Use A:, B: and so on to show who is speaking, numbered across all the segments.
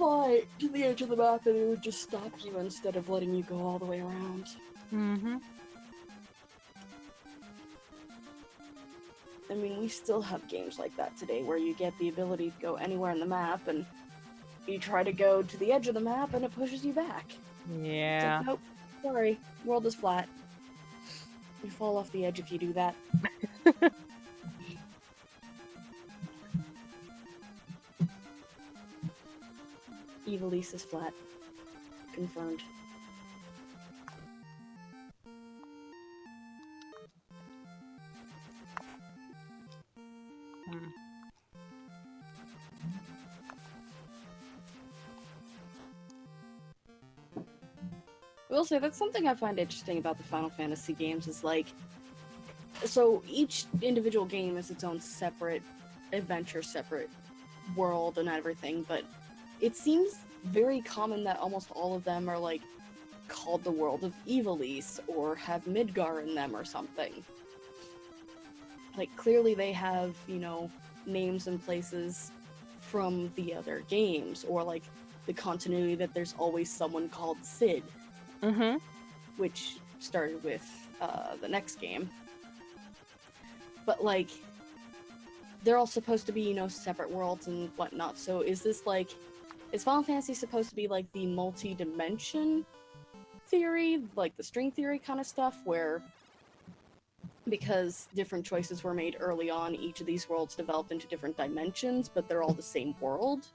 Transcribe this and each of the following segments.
A: fly to the edge of the map and it would just stop you instead of letting you go all the way around.
B: Mm-hmm.
A: I mean, we still have games like that today where you get the ability to go anywhere in the map and you try to go to the edge of the map and it pushes you back.
B: Yeah.
A: It's like, nope, sorry, world is flat. You fall off the edge if you do that. Evilise is flat. Confirmed. I will say that's something I find interesting about the Final Fantasy games is like, so each individual game is its own separate adventure, separate world and everything, but it seems very common that almost all of them are like called the world of Evilise or have Midgar in them or something. Like clearly they have, you know, names and places from the other games, or like the continuity that there's always someone called Sid.
B: Mm-hmm.
A: Which started with the next game. But, like, they're all supposed to be, you know, separate worlds and whatnot, so is this, like, is Final Fantasy supposed to be, like, the multi-dimension theory, like the string theory kind of stuff, where because different choices were made early on, each of these worlds developed into different dimensions, but they're all the same world?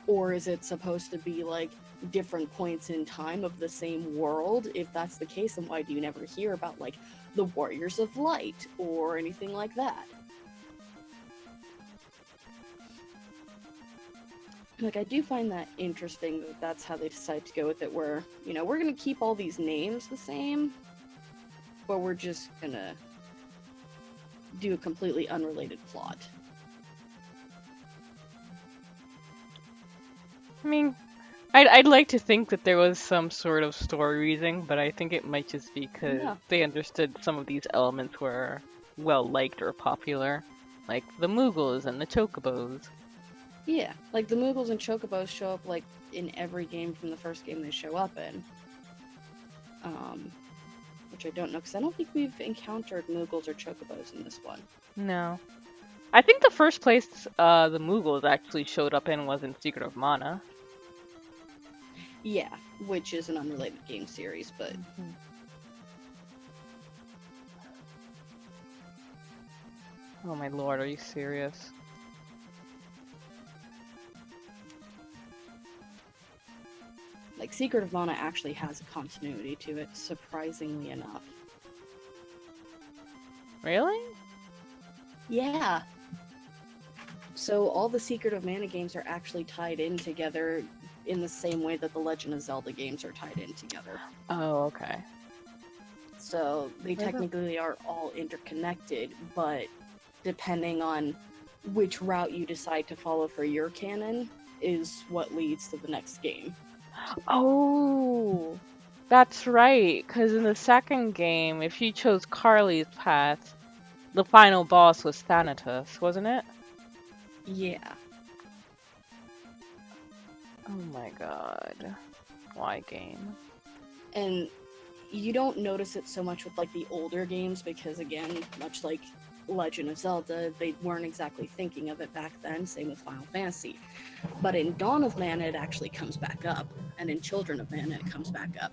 A: Or is it supposed to be, like, different points in time of the same world? If that's the case, then why do you never hear about, like, the Warriors of Light or anything like that? Like, I do find that interesting that that's how they decide to go with it, where, you know, we're gonna keep all these names the same, but we're just gonna do a completely unrelated plot.
B: I mean, I'd like to think that there was some sort of story reason, but I think it might just be because they understood some of these elements were well-liked or popular, like the Moogles and the Chocobos.
A: Yeah, like the Moogles and Chocobos show up, like, in every game from the first game they show up in. Which I don't know, because I don't think we've encountered Moogles or Chocobos in this one.
B: No. I think the first place the Moogles actually showed up in was in Secret of Mana.
A: Yeah, which is an unrelated game series, but...
B: Mm-hmm. Oh my lord, are you serious?
A: Like, Secret of Mana actually has a continuity to it, surprisingly enough.
B: Really?
A: Yeah! So all the Secret of Mana games are actually tied in together in the same way that the Legend of Zelda games are tied in together.
B: Oh, okay.
A: So they technically are all interconnected, but depending on which route you decide to follow for your canon is what leads to the next game.
B: Oh, that's right, because in the second game, if you chose Carly's path, the final boss was Thanatos, wasn't it?
A: Yeah.
B: Oh my god. Why game?
A: And you don't notice it so much with, like, the older games, because, again, much like Legend of Zelda, they weren't exactly thinking of it back then, same with Final Fantasy. But in Dawn of Mana, it actually comes back up, and in Children of Mana, it comes back up.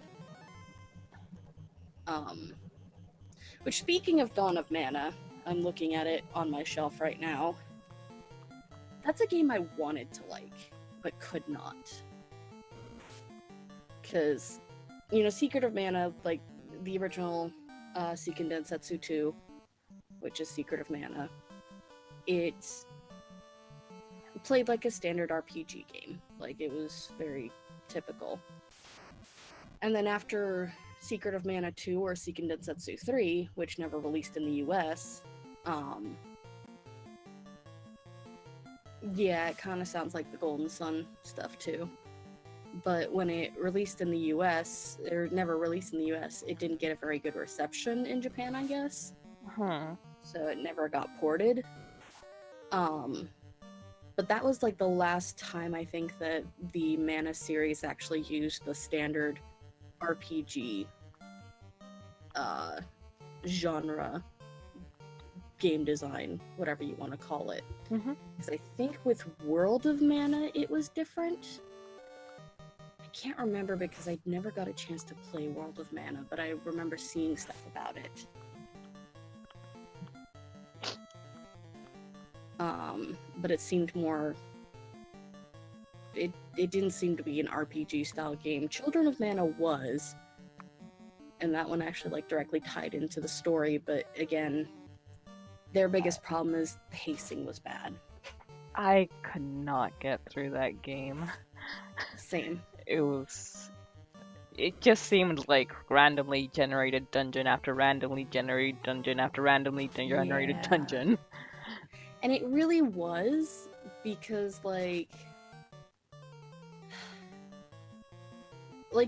A: Which, speaking of Dawn of Mana, I'm looking at it on my shelf right now. That's a game I wanted to like, but could not. Because, you know, Secret of Mana, like, the original Seiken Densetsu 2, which is Secret of Mana, it played like a standard RPG game. Like, it was very typical. And then after Secret of Mana 2 or Seiken Densetsu 3, which never released in the US, yeah, it kind of sounds like the Golden Sun stuff too. But when it released in the US, or never released in the US, it didn't get a very good reception in Japan, I guess.
B: Huh.
A: So it never got ported. But that was like the last time I think that the Mana series actually used the standard RPG genre game design, whatever you want to call it. Because I think with World of Mana it was different. I can't remember because I never got a chance to play World of Mana, but I remember seeing stuff about it. But it seemed more... It didn't seem to be an RPG style game. Children of Mana was, and that one actually like directly tied into the story, but again, their biggest problem is pacing was bad.
B: I could not get through that game.
A: Same.
B: It just seemed like randomly generated dungeon after randomly generated dungeon after randomly generated dungeon.
A: And it really was, because like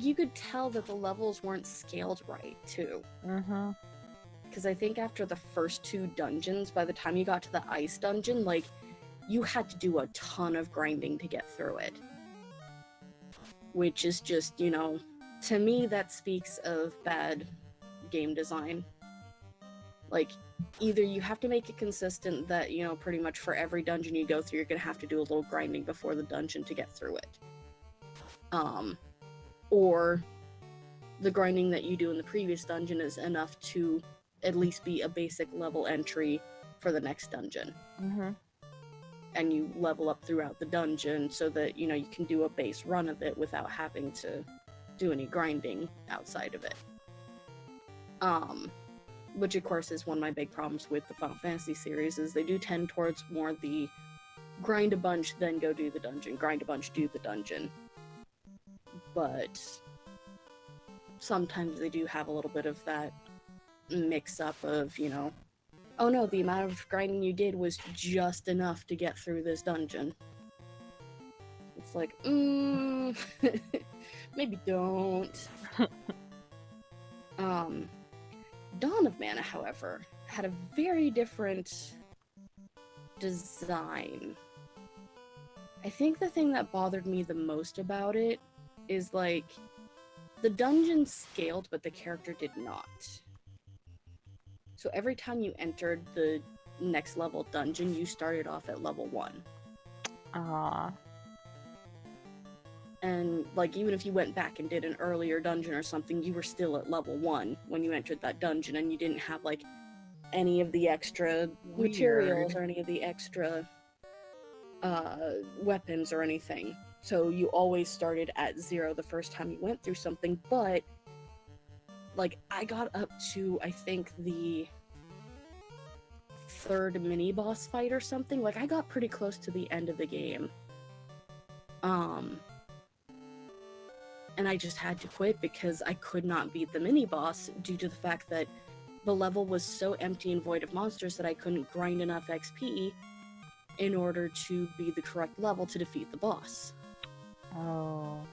A: you could tell that the levels weren't scaled right too. Because I think after the first 2 dungeons, by the time you got to the ice dungeon, like, you had to do a ton of grinding to get through it. Which is just, you know, to me that speaks of bad game design. Like, either you have to make it consistent that, you know, pretty much for every dungeon you go through, you're gonna have to do a little grinding before the dungeon to get through it. Or the grinding that you do in the previous dungeon is enough to at least be a basic level entry for the next dungeon. And you level up throughout the dungeon so that, you know, you can do a base run of it without having to do any grinding outside of it. Which of course is one of my big problems with the Final Fantasy series, is they do tend towards more the grind a bunch, then go do the dungeon, grind a bunch, do the dungeon. But sometimes they do have a little bit of that mix-up of, you know, oh no, the amount of grinding you did was just enough to get through this dungeon. It's like, maybe don't. Dawn of Mana, however, had a very different design. I think the thing that bothered me the most about it is, like, the dungeon scaled, but the character did not. So every time you entered the next level dungeon, you started off at level 1. And, like, even if you went back and did an earlier dungeon or something, you were still at level 1 when you entered that dungeon, and you didn't have, like, any of the extra materials or any of the extra weapons or anything. So you always started at 0 the first time you went through something, but, like, I got up to, I think, the 3rd mini-boss fight or something. Like, I got pretty close to the end of the game. And I just had to quit because I could not beat the mini-boss due to the fact that the level was so empty and void of monsters that I couldn't grind enough XP in order to be the correct level to defeat the boss. And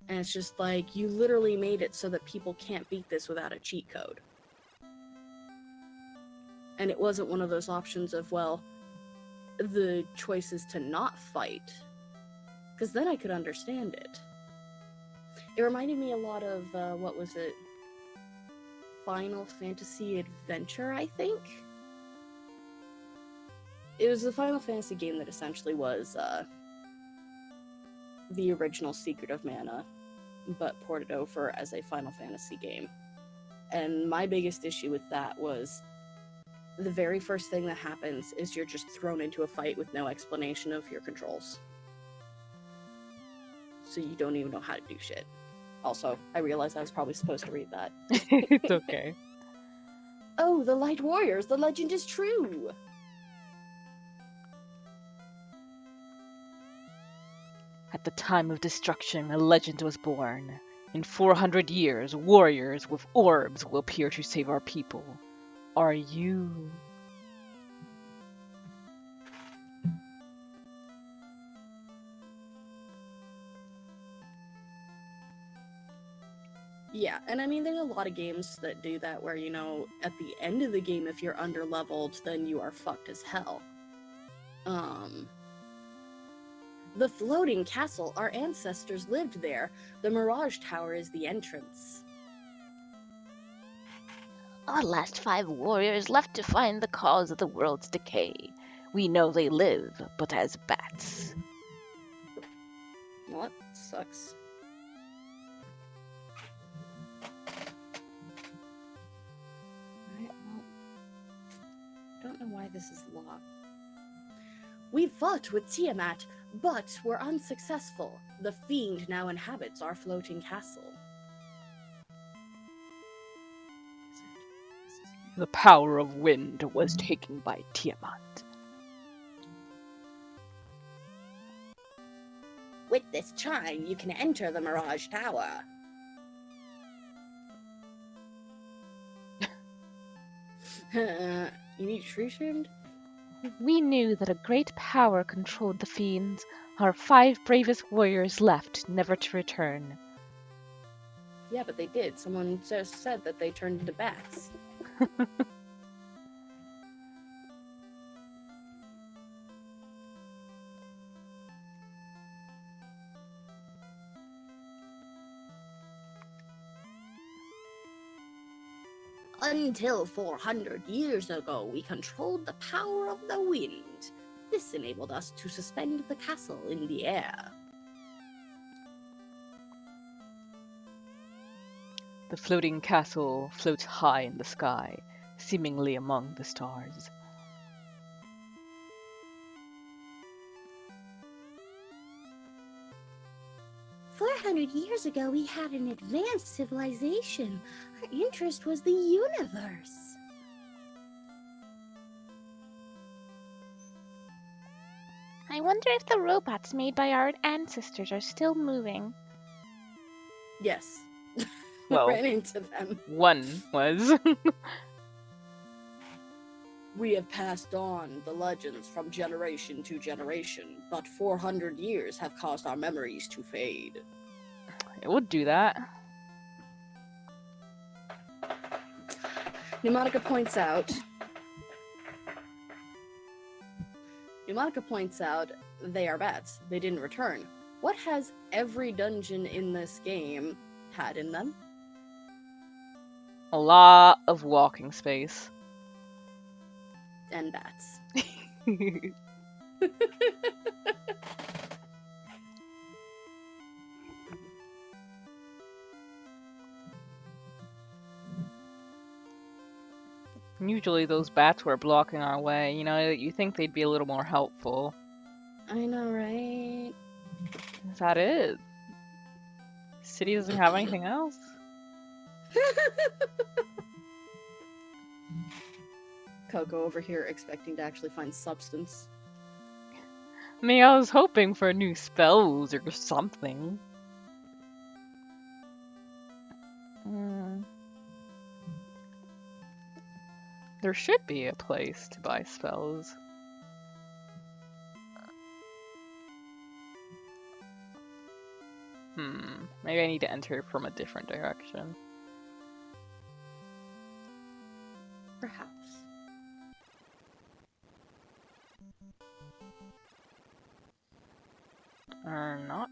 A: it's just like, you literally made it so that people can't beat this without a cheat code. And it wasn't one of those options of, well, the choice is to not fight. Because then I could understand it. It reminded me a lot of, what was it? Final Fantasy Adventure, I think? It was the Final Fantasy game that essentially was, the original Secret of Mana, but ported over as a Final Fantasy game. And my biggest issue with that was the very first thing that happens is you're just thrown into a fight with no explanation of your controls. So you don't even know how to do shit. Also, I realized I was probably supposed to read that.
B: It's okay.
A: Oh, the Light Warriors! The legend is true!
B: At the time of destruction, a legend was born. In 400 years, warriors with orbs will appear to save our people. Are you?
A: Yeah, and I mean, there's a lot of games that do that where, you know, at the end of the game, if you're under-leveled, then you are fucked as hell. The floating castle. Our ancestors lived there. The Mirage Tower is the entrance.
C: Our last 5 warriors left to find the cause of the world's decay. We know they live, but as bats.
A: Well, that sucks. Alright, well, don't know why this is locked. We fought with Tiamat, but were unsuccessful. The fiend now inhabits our floating castle.
B: The power of wind was taken by Tiamat.
A: With this chime, you can enter the Mirage Tower. You need tree trimmed?
C: We knew that a great power controlled the fiends. Our 5 bravest warriors left, never to return.
A: Yeah, but they did. Someone just said that they turned into bats. Until 400 years ago, we controlled the power of the wind. This enabled us to suspend the castle in the air.
B: The floating castle floats high in the sky, seemingly among the stars.
A: Years ago, we had an advanced civilization. Our interest was the universe.
C: I wonder if the robots made by our ancestors are still moving.
A: Yes.
B: Well,
A: Ran into them.
B: one was.
A: We have passed on the legends from generation to generation, but 400 years have caused our memories to fade.
B: It would do that.
A: Pneumatica points out they are bats. They didn't return. What has every dungeon in this game had in them?
B: A lot of walking space.
A: And bats.
B: Usually those bats were blocking our way. You know, you think they'd be a little more helpful.
A: I know, right?
B: Is that it? City doesn't have anything else?
A: Coco over here expecting to actually find substance.
B: I mean, I was hoping for new spells or something. There should be a place to buy spells. Maybe I need to enter from a different direction.
A: Perhaps.
B: Or not.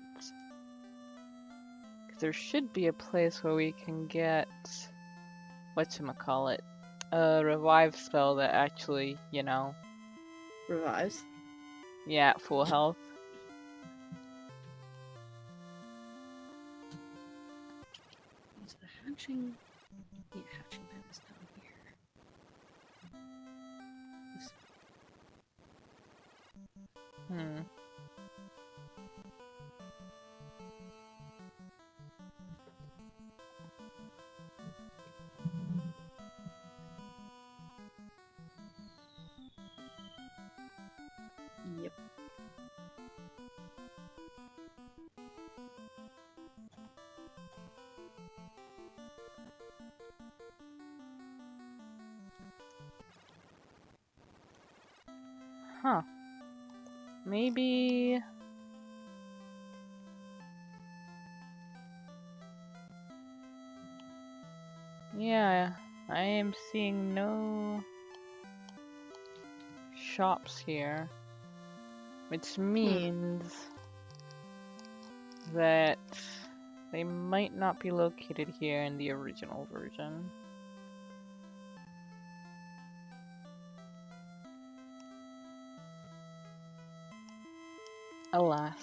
B: 'Cause there should be a place where we can get... whatchamacallit? A revive spell that actually, you know...
A: Revives.
B: Yeah, full health.
A: So the hatching... Yeah, hatching pen is down here. Yep.
B: Huh. Maybe... Yeah, I am seeing no shops here. Which means that they might not be located here in the original version. Alas.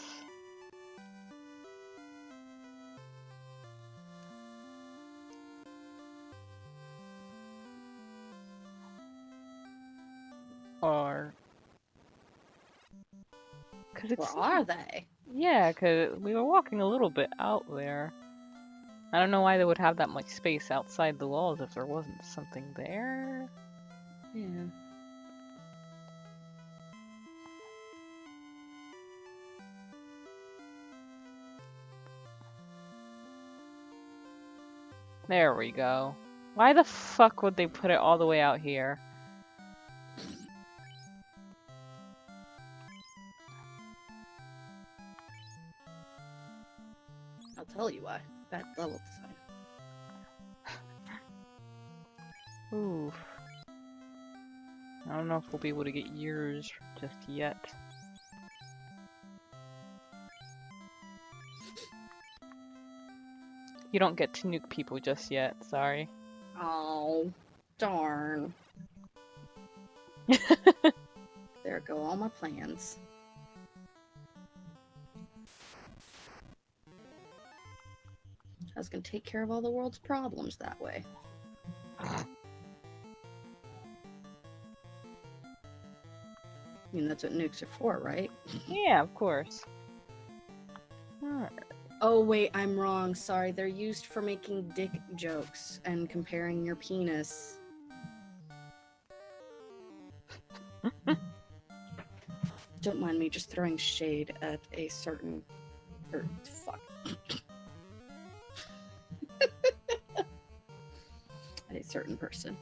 B: Or... Cause it's...
A: Where are they?
B: Yeah, because we were walking a little bit out there. I don't know why they would have that much space outside the walls if there wasn't something there.
A: Yeah.
B: There we go. Why the fuck would they put it all the way out here?
A: I'll tell you why. Bad level design.
B: Ooh. I don't know if we'll be able to get yours just yet. You don't get to nuke people just yet, sorry.
A: Oh, darn. There go all my plans. I was gonna take care of all the world's problems that way. I mean, that's what nukes are for, right?
B: Yeah, of course. Alright.
A: Oh, wait, I'm wrong. Sorry, they're used for making dick jokes and comparing your penis. Don't mind me just throwing shade at a certain... fuck. At a certain person.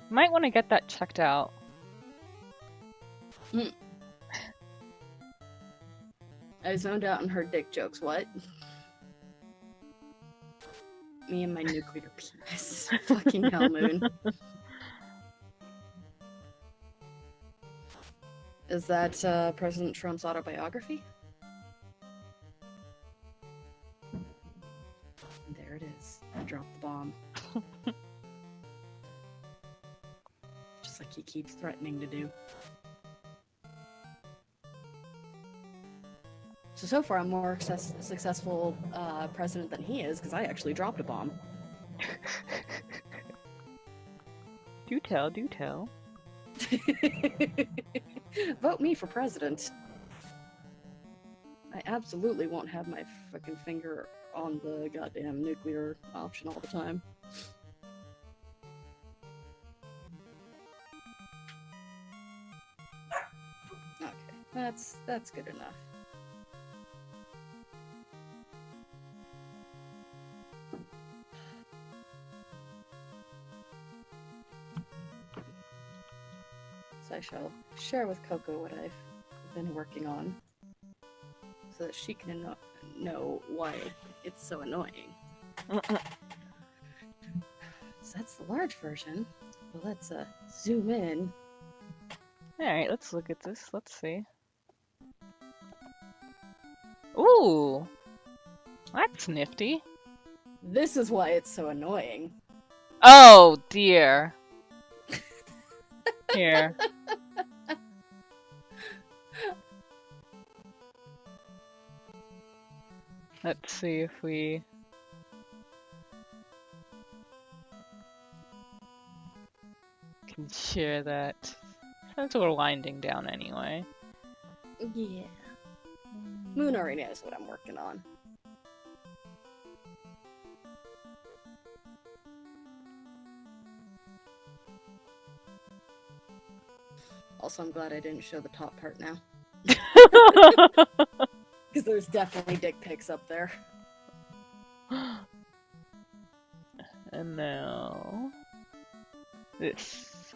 B: Might want to get that checked out.
A: I zoned out and heard dick jokes. What? Me and my nuclear penis. Fucking hell, Moon. Is that President Trump's autobiography? There it is. I dropped the bomb. Just like he keeps threatening to do. So far I'm more successful president than he is, because I actually dropped a bomb.
B: Do tell, do tell.
A: Vote me for president. I absolutely won't have my fucking finger on the goddamn nuclear option all the time. Okay, that's good enough. So I shall share with Coco what I've been working on, so that she can know why it's so annoying. So that's the large version. Well, let's zoom in.
B: Alright, let's look at this. Let's see. Ooh! That's nifty.
A: This is why it's so annoying.
B: Oh, dear. Here. Let's see if we... can share that. Since we're winding down anyway.
A: Yeah. Moon already knows what I'm working on. Also, I'm glad I didn't show the top part now. Because there's definitely dick pics up there.
B: And now... this.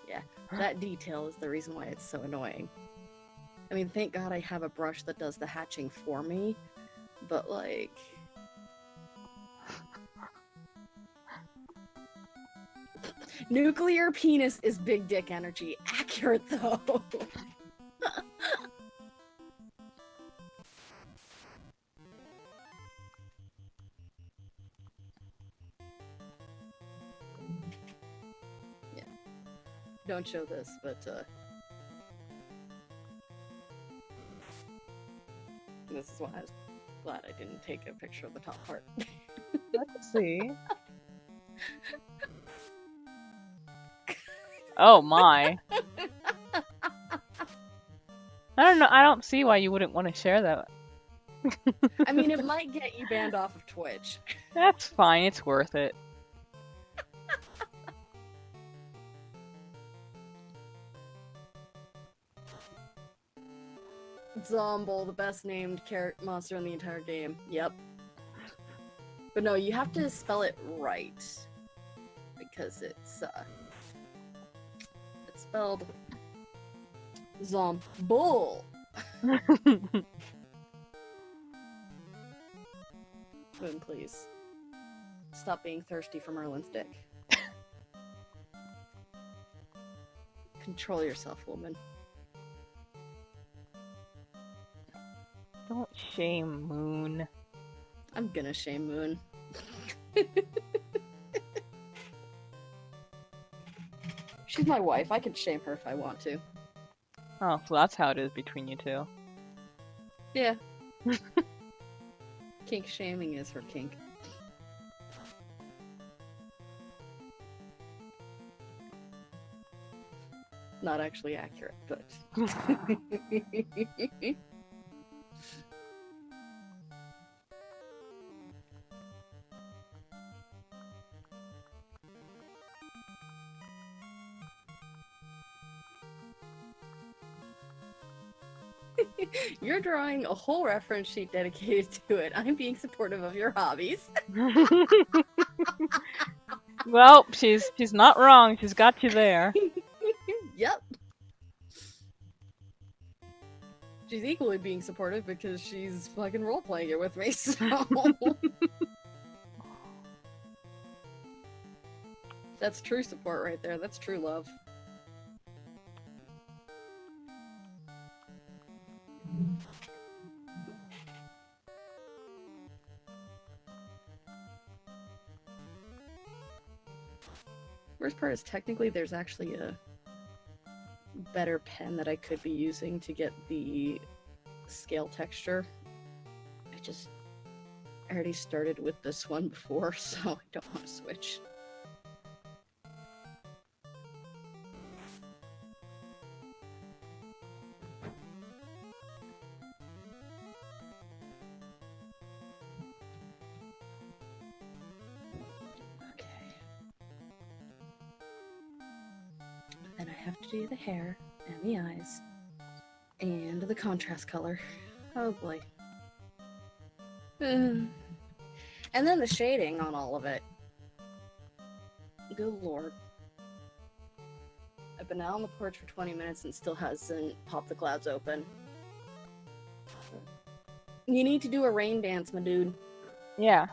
A: Yeah, that detail is the reason why it's so annoying. I mean, thank God I have a brush that does the hatching for me, but like... Nuclear penis is big dick energy. Accurate, though. Yeah. Don't show this, but, this is why I was glad I didn't take a picture of the top part.
B: Let's see. Oh my. I don't know. I don't see why you wouldn't want to share that.
A: I mean, it might get you banned off of Twitch.
B: That's fine. It's worth it.
A: Zomble, the best named monster in the entire game. Yep. But no, you have to spell it right. Because it's spelled Zombull. Moon, please. Stop being thirsty for Merlin's dick. Control yourself, woman.
B: Don't shame Moon.
A: I'm gonna shame Moon. She's my wife. I can shame her if I want to.
B: Oh, so that's how it is between you two.
A: Yeah. Kink shaming is her kink. Not actually accurate, but... You're drawing a whole reference sheet dedicated to it. I'm being supportive of your hobbies.
B: Well, she's not wrong. She's got you there.
A: Yep. She's equally being supportive because she's fucking role-playing it with me, so... That's true support right there. That's true love. Worst part is technically there's actually a better pen that I could be using to get the scale texture. I already started with this one before, so I don't want to switch. Then I have to do the hair and the eyes and the contrast color. Oh boy. And then the shading on all of it. Good lord. I've been out on the porch for 20 minutes and still hasn't popped the clouds open. You need to do a rain dance, my dude.
B: Yeah.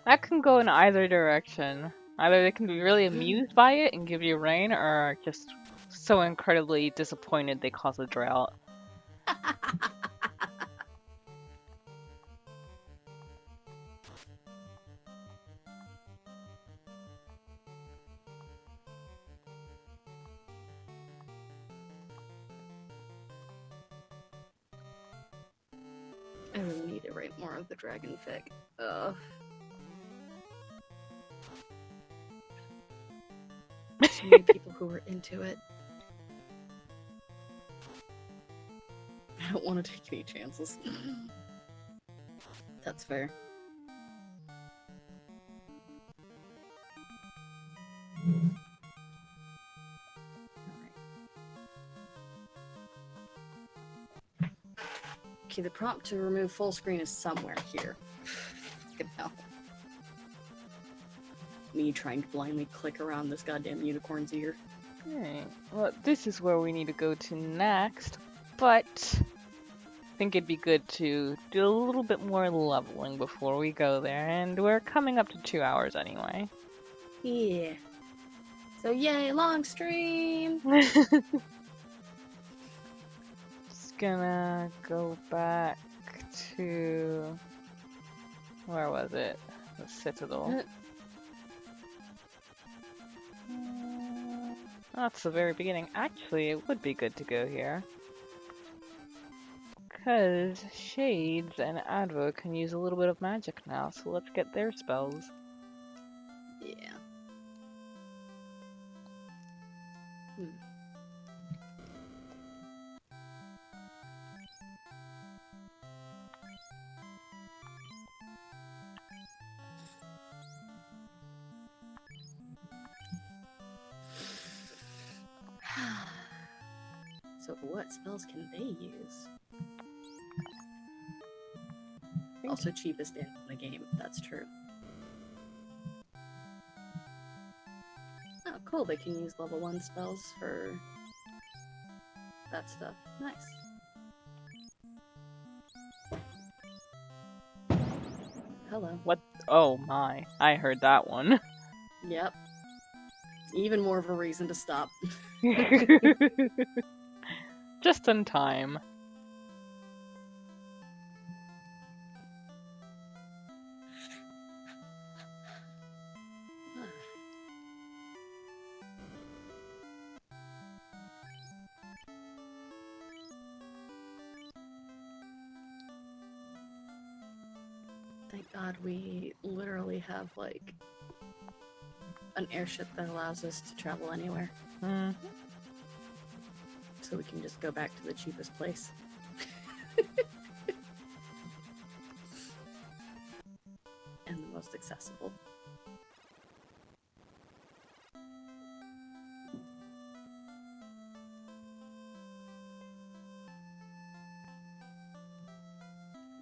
B: That can go in either direction. Either they can be really amused by it and give you rain, or just so incredibly disappointed they cause a drought.
A: write more of the dragon fic. Too many people who were into it. I don't want to take any chances. That's fair. Okay, the prompt to remove full screen is somewhere here. Fucking hell. Me trying to blindly click around this goddamn unicorn's ear.
B: Okay, well, this is where we need to go to next, but I think it'd be good to do a little bit more leveling before we go there, and we're coming up to 2 hours anyway.
A: Yeah. So yay, long stream!
B: Just gonna go back to... where was it? The Citadel. That's the very beginning. Actually, it would be good to go here. Because Shades and Advo can use a little bit of magic now, so let's get their spells.
A: Yeah. So what spells can they use? Also cheapest in the game, that's true. Oh, cool, they can use level 1 spells for that stuff. Nice. Hello.
B: What? Oh my, I heard that one.
A: Yep. Even more of a reason to stop.
B: Just in time.
A: Thank God we literally have, like, an airship that allows us to travel anywhere.
B: Mm.
A: So we can just go back to the cheapest place. And the most accessible.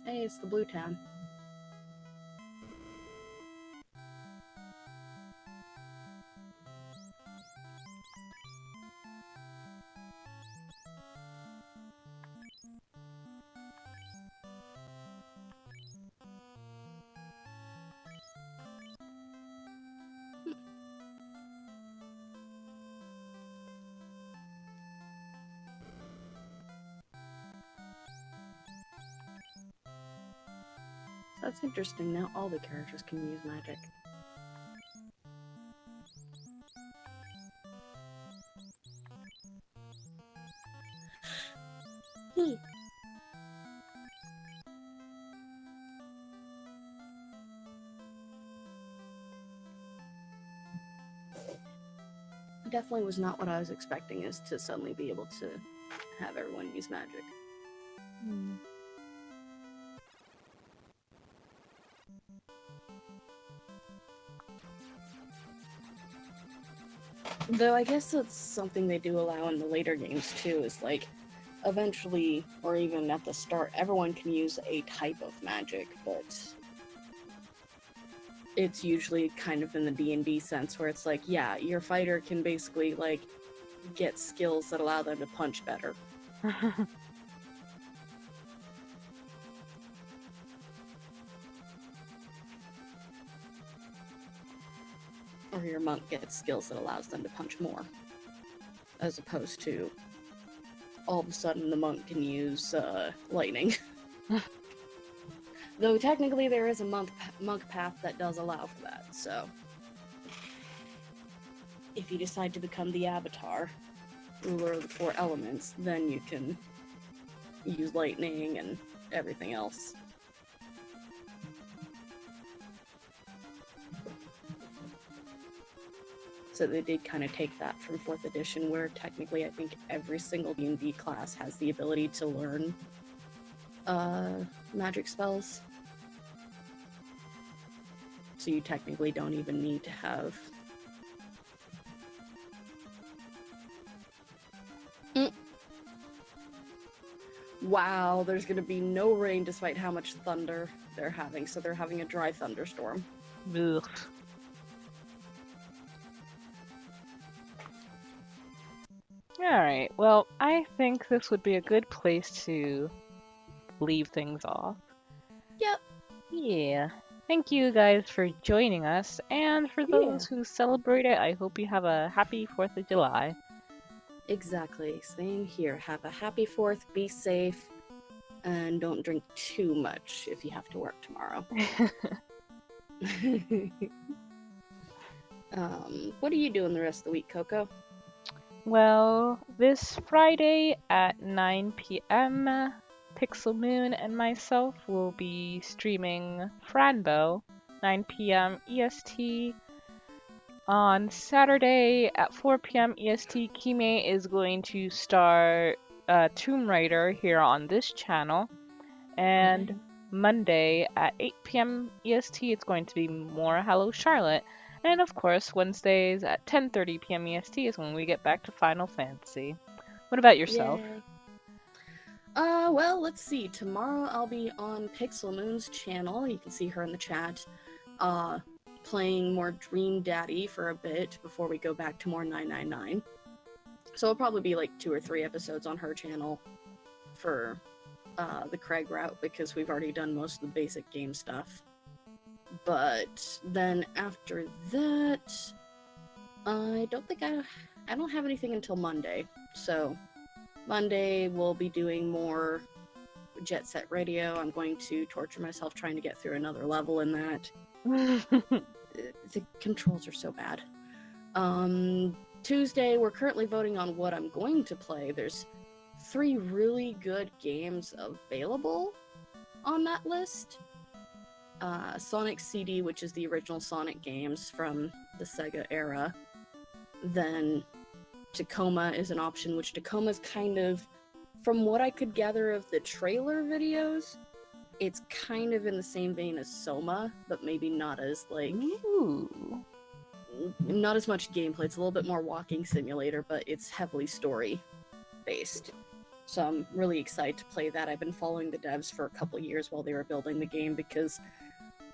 A: Hey, it's the Blue Town. That's interesting. Now all the characters can use magic. Definitely was not what I was expecting, is to suddenly be able to have everyone use magic.
B: Mm.
A: Though I guess that's something they do allow in the later games too, is like eventually, or even at the start, everyone can use a type of magic, but it's usually kind of in the D&D sense where it's like, yeah, your fighter can basically like get skills that allow them to punch better. Or your monk gets skills that allows them to punch more. As opposed to all of a sudden the monk can use lightning. Though technically there is a monk path that does allow for that, so if you decide to become the avatar, ruler of the 4 elements, then you can use lightning and everything else. So they did kind of take that from 4th edition, where technically I think every single D&D class has the ability to learn magic spells. So you technically don't even need to have... Wow, there's gonna be no rain despite how much thunder they're having, so they're having a dry thunderstorm.
B: Ugh. Alright, well, I think this would be a good place to leave things off.
A: Yep.
B: Yeah. Thank you guys for joining us, and for those who celebrate it, I hope you have a happy 4th of July.
A: Exactly. Same here. Have a happy 4th, be safe, and don't drink too much if you have to work tomorrow. What are you doing the rest of the week, Coco?
B: Well, this Friday at 9 p.m., Pixel Moon and myself will be streaming Franbo, 9 p.m. EST. On Saturday at 4 p.m. EST, Kime is going to start Tomb Raider here on this channel. And Monday at 8 p.m. EST, it's going to be more Hello Charlotte. And of course, Wednesdays at 10:30 p.m. EST is when we get back to Final Fantasy. What about yourself?
A: Yay. Well, let's see. Tomorrow I'll be on Pixel Moon's channel. You can see her in the chat. Playing more Dream Daddy for a bit before we go back to more 999. So it'll probably be like 2 or 3 episodes on her channel for the Craig route, because we've already done most of the basic game stuff. But then after that, I don't have anything until Monday. So Monday we'll be doing more Jet Set Radio. I'm going to torture myself trying to get through another level in that. The controls are so bad. Tuesday, we're currently voting on what I'm going to play. There's 3 really good games available on that list. Sonic CD, which is the original Sonic games from the Sega era. Then Tacoma is an option, which Tacoma's kind of, from what I could gather of the trailer videos, it's kind of in the same vein as Soma, but maybe not as, like...
B: Ooh.
A: Not as much gameplay. It's a little bit more walking simulator, but it's heavily story-based. So I'm really excited to play that. I've been following the devs for a couple years while they were building the game, because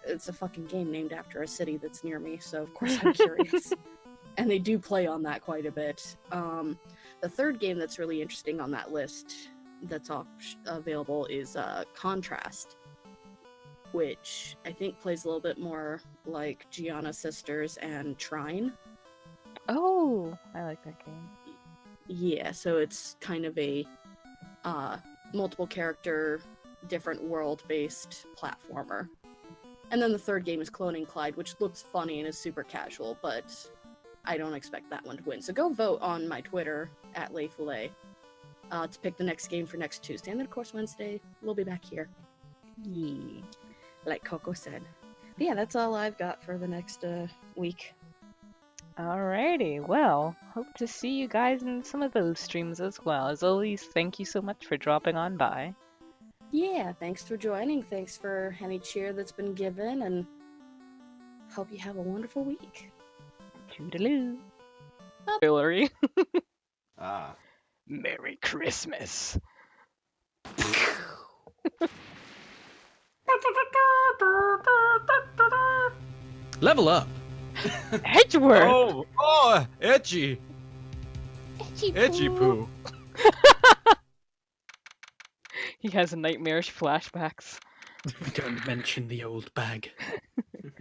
A: it's a fucking game named after a city that's near me, so of course I'm curious. And they do play on that quite a bit. The third game that's really interesting on that list that's available is Contrast, which I think plays a little bit more like Gianna Sisters and Trine.
B: Oh, I like that game.
A: Yeah, so it's kind of a multiple character, different world-based platformer. And then the third game is Cloning Clyde, which looks funny and is super casual, but I don't expect that one to win. So go vote on my Twitter, at Lefuulei, to pick the next game for next Tuesday. And then, of course, Wednesday, we'll be back here.
B: Yeah.
A: Like Coco said. But yeah, that's all I've got for the next week.
B: Alrighty, well, hope to see you guys in some of those streams as well. As always, thank you so much for dropping on by.
A: Yeah, thanks for joining. Thanks for any cheer that's been given, and hope you have a wonderful week.
B: Toodaloo. Hillary.
D: Ah.
B: Merry Christmas.
D: Level up.
B: Edgeworth.
D: Oh, etchy. Etchy poo.
B: He has nightmarish flashbacks.
E: Don't mention the old bag.